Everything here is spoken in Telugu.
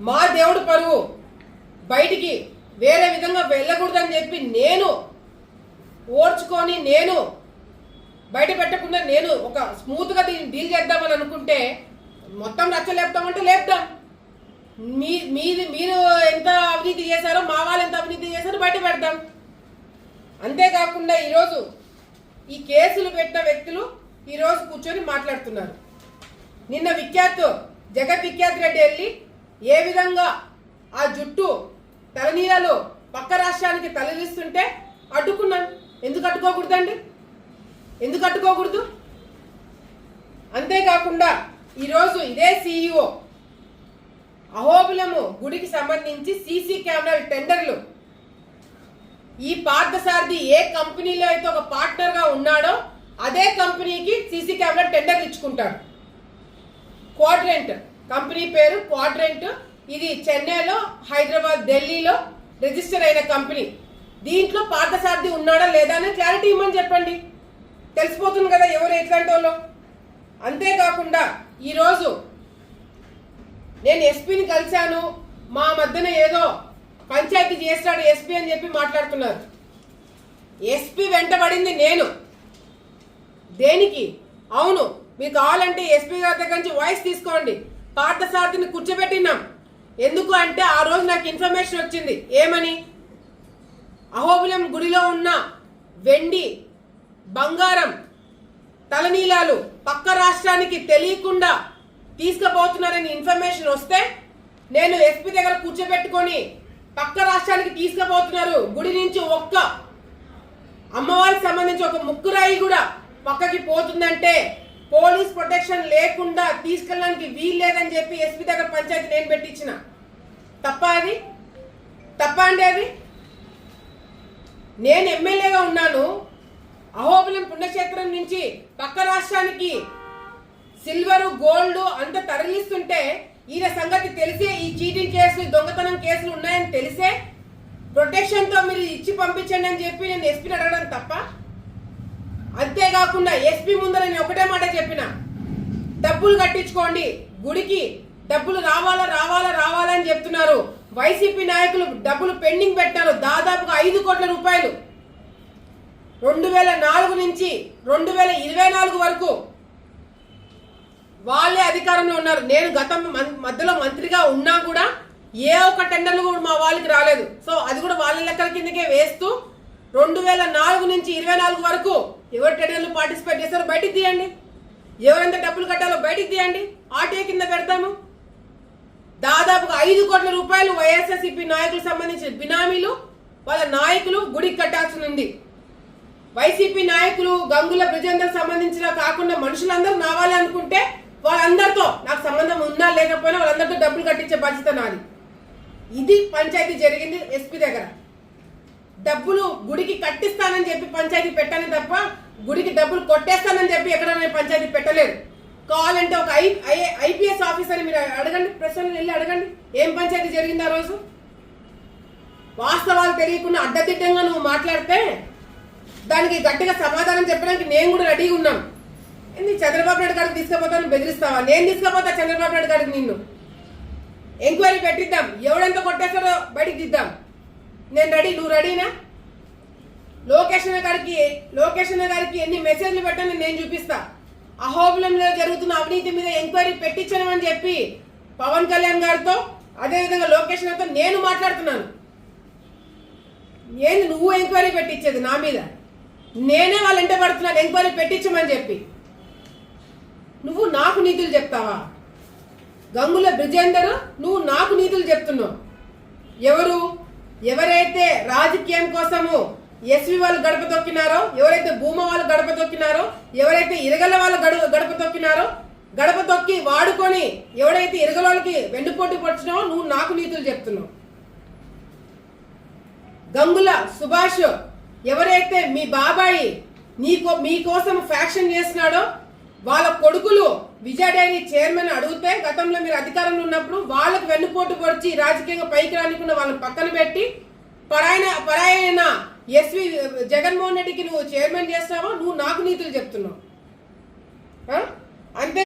మా దేవుడు పరువు బయటికి వేరే విధంగా వెళ్ళకూడదని చెప్పి నేను ఓర్చుకొని నేను బయట పెట్టకుండా నేను ఒక స్మూత్గా దీన్ని డీల్ చేద్దామని అనుకుంటే మొత్తం లేపుతామంటే లేపుతాం. మీరు ఎంత అవినీతి చేశారో మా వాళ్ళు ఎంత అవినీతి చేశారో బయట పెడతాం. అంతేకాకుండా ఈరోజు ఈ కేసులు పెట్టిన వ్యక్తులు ఈరోజు కూర్చొని మాట్లాడుతున్నారు. నిన్న జగత్ విఖ్యాత్ రెడ్డి వెళ్ళి ఏ విధంగా ఆ జుట్టు తలనీలలో పక్క రాష్ట్రానికి తరలిస్తుంటే అడ్డుకున్నాను. ఎందుకు అడ్డుకోకూడదండి? ఎందుకు అడ్డుకోకూడదు? అంతేకాకుండా ఈరోజు ఇదే CEO అహోబిలము గుడికి సంబంధించి సీసీ కెమెరాల టెండర్లు ఈ పార్థసారథి ఏ కంపెనీలో అయితే ఒక పార్ట్నర్ గా ఉన్నాడో అదే కంపెనీకి సీసీ కెమెరా టెండర్లు ఇచ్చుకుంటాడు. క్వాడ్రెంట్ కంపెనీ పేరు క్వాడ్రెంట్. ఇది చెన్నైలో, హైదరాబాద్, ఢిల్లీలో రిజిస్టర్ అయిన కంపెనీ. దీంట్లో పార్థసారథి ఉన్నాడా లేదా అని క్లారిటీ ఇవ్వమని చెప్పండి. తెలిసిపోతుంది కదా ఎవరు ఎట్లాంటి వాళ్ళు. అంతేకాకుండా ఈరోజు నేను ఎస్పీని కలిశాను, మా మధ్యన ఏదో పంచాయతీ చేస్తాడు ఎస్పీ అని చెప్పి మాట్లాడుతున్నారు. ఎస్పీ వెంటబడింది నేను. దేనికి? అవును, మీకు కావాలంటే ఎస్పీ గారి దగ్గర నుంచి వాయిస్ తీసుకోండి. పార్థసారథిని కూర్చోబెట్టినాం. ఎందుకు అంటే ఆ రోజు నాకు ఇన్ఫర్మేషన్ వచ్చింది. ఏమని? అహోబిలం గుడిలో ఉన్న వెండి, బంగారం, తలనీలాలు పక్క రాష్ట్రానికి తెలియకుండా తీసుకుపోతున్నారని ఇన్ఫర్మేషన్ వస్తే నేను ఎస్పీ దగ్గర కూర్చోబెట్టుకొని పక్క రాష్ట్రానికి తీసుకుపోతున్నారు. గుడి నుంచి ఒక్క అమ్మవారికి సంబంధించి ఒక ముక్కురాయి కూడా పక్కకి పోతుందంటే పోలీస్ ప్రొటెక్షన్ లేకుండా తీసుకెళ్ళడానికి వీలు లేదని చెప్పి ఎస్పీ దగ్గర పంచాయతీ నేను పెట్టించిన. తప్ప అది? తప్ప అండి అది? నేను ఎమ్మెల్యేగా ఉన్నాను. అహోబిలం పుణ్యక్షేత్రం నుంచి పక్క రాష్ట్రానికి సిల్వరు, గోల్డ్ అంత తరలిస్తుంటే ఈయన సంగతి తెలిసే ఈ చీటింగ్ కేసులు, దొంగతనం కేసులు ఉన్నాయని తెలిసే ప్రొటెక్షన్ తో మీరు ఇచ్చి పంపించండి అని చెప్పి నేను ఎస్పీని అడగడం తప్ప. అంతేకాకుండా ఎస్పీ ముందర నేను ఒకటే మాట చెప్పిన, డబ్బులు కట్టించుకోండి, గుడికి డబ్బులు రావాలా రావాలా రావాలా అని చెప్తున్నారు. వైసీపీ నాయకులు డబ్బులు పెండింగ్ పెట్టారు, దాదాపుగా 5 కోట్ల రూపాయలు. 2004 నుంచి 2024 వరకు వాళ్ళే అధికారంలో ఉన్నారు. నేను మధ్యలో మంత్రిగా ఉన్నా కూడా ఏ ఒక్క టెండర్లు కూడా మా వాళ్ళకి రాలేదు. సో అది కూడా వాళ్ళ లెక్కల కిందకే వేస్తూ 2004 నుంచి 24 వరకు ఎవరు టెండర్లు పార్టిసిపేట్ చేస్తారో బయటికి తీయండి, ఎవరెంత డబ్బులు కట్టాలో బయటికి తీయండి, ఆర్టీఐ కింద పెడతాము. దాదాపుగా 5 కోట్ల రూపాయలు వైఎస్ఆర్సీపీ నాయకులకు సంబంధించిన బినామీలు వాళ్ళ నాయకులు గుడికి కట్టాల్సి ఉంది. వైసీపీ నాయకులు గంగుల బ్రిజేందర్ సంబంధించిన కాకుండా మనుషులందరూ నావాలి అనుకుంటే వాళ్ళందరితో నాకు సంబంధం ఉన్నా లేకపోయినా వాళ్ళందరితో డబ్బులు కట్టించే బాధ్యత నాది. ఇది పంచాయతీ జరిగింది ఎస్పీ దగ్గర. డబ్బులు గుడికి కట్టిస్తానని చెప్పి పంచాయతీ పెట్టాను తప్ప గుడికి డబ్బులు కొట్టేస్తానని చెప్పి ఎక్కడ నేను పంచాయతీ పెట్టలేదు. కావాలంటే ఒక ఐపీఎస్ ఆఫీసర్ని మీరు అడగండి, ప్రశ్నలు వెళ్ళి అడగండి ఏం పంచాయతీ జరిగింది ఆ రోజు. వాస్తవాలు తెలియకుండా అడ్డదిడ్డంగా నువ్వు మాట్లాడితే దానికి గట్టిగా సమాధానం చెప్పడానికి నేను కూడా రెడీగా ఉన్నాను. ఏంది చంద్రబాబు నాయుడు గారికి తీసుకుపోతాను బెదిరిస్తావా? నేను తీసుకుపోతా చంద్రబాబు నాయుడు గారికి. నిన్ను ఎంక్వైరీ పెట్టిద్దాం, ఎవడెంత కొట్టేస్తారో బయటికి దిద్దాం. నేను రెడీ, నువ్వు రెడీనా? లోకేషన్ గారికి ఎన్ని మెసేజ్లు పెట్టానని నేను చూపిస్తా. అహోబిలంలో జరుగుతున్న అవినీతి మీద ఎంక్వైరీ పెట్టించమని చెప్పి పవన్ కళ్యాణ్ గారితో అదేవిధంగా లోకేష్ గారితో నేను మాట్లాడుతున్నాను. ఏంది నువ్వు ఎంక్వైరీ పెట్టించేది నా మీద? నేనే వాళ్ళ ఇంట పడుతున్నాను ఎంక్వైరీ పెట్టించమని చెప్పి. నువ్వు నాకు నీతులు చెప్తావా? గంగుల బ్రిజేందర్ నువ్వు నాకు నీతులు చెప్తున్నావు. ఎవరైతే రాజకీయం కోసము ఎస్వి వాళ్ళు గడప తొక్కినారో, ఎవరైతే భూమా వాళ్ళు గడప తొక్కినారో, ఎవరైతే ఇరగల వాళ్ళు గడప తొక్కినారో, గడప తొక్కి వాడుకొని ఎవడైతే ఇరగల వాళ్ళకి వెన్నుపోటు పడుతున్నావో నువ్వు నాకు నీతులు చెప్తున్నావు. గంగుల సుభాష్ ఎవరైతే మీ బాబాయి మీకోసం ఫ్యాక్షన్ చేస్తున్నాడో వాళ్ళ కొడుకులు విజయ డైరీ చైర్మన్ అడిగితే గతంలో మీరు అధికారంలో ఉన్నప్పుడు వాళ్ళకు వెన్నుపోటు పొడిచి రాజకీయంగా పైకి రానికుండా వాళ్ళని పక్కన పెట్టి పరాయణ ఎస్వి జగన్మోహన్ రెడ్డికి నువ్వు చైర్మన్ చేస్తావో నువ్వు నాకు నీతులు చెప్తున్నావు. అంతే.